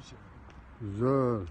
misin? Güzel.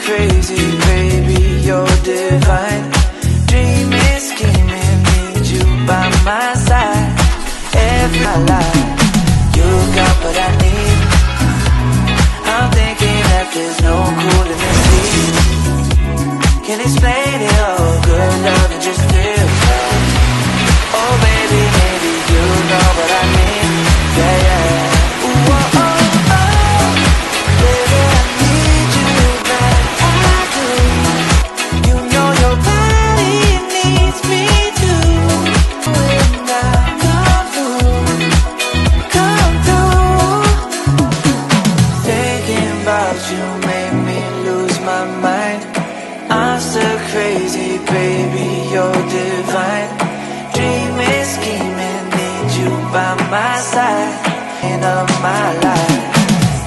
Crazy, baby, you're divine. Dreaming, scheming, need you by my side. Every life, you got what I need. I'm thinking that there's no cooler than sleep. Can't explain it all, good love and just feels right. Oh baby, maybe you know what I mean. Yeah, yeah. Ooh, oh, oh, oh. Baby, I need you back. You made me lose my mind. I'm so crazy, baby, you're divine. Dreaming, scheming, need you by my side. End of my life,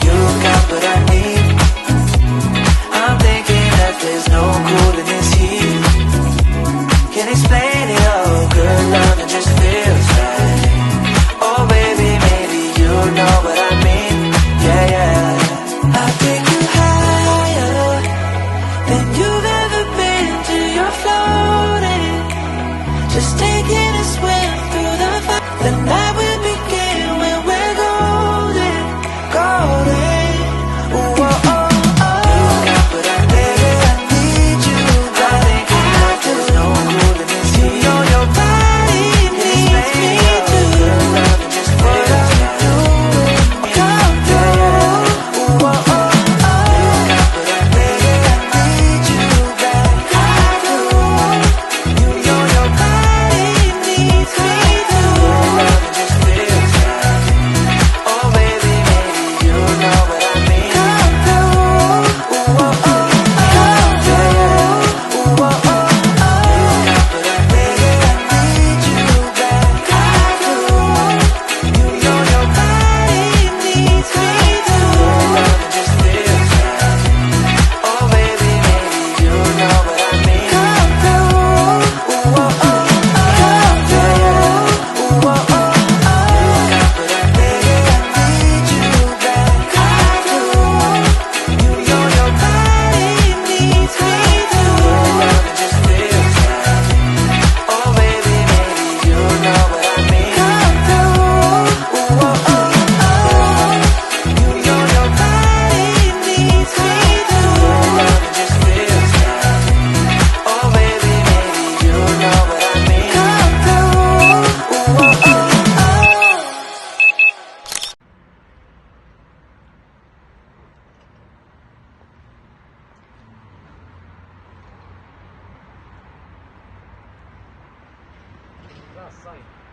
you got what I need. I'm thinking that there's no cool in this heat. Can't explain it all, good love and just feels right. Oh baby, maybe you know what I mean. Yeah, yeah. I take you higher than you've ever been till you're floating. Just taking a swim through the fire. The night will begin when we're golden, golden. Ooh, oh, oh, oh. You got what I need. I need you. I think you know there's no cool in this heat. You know your body needs me too. Good love and just what are you doing? Come through. Ooh, oh, oh. Last sign.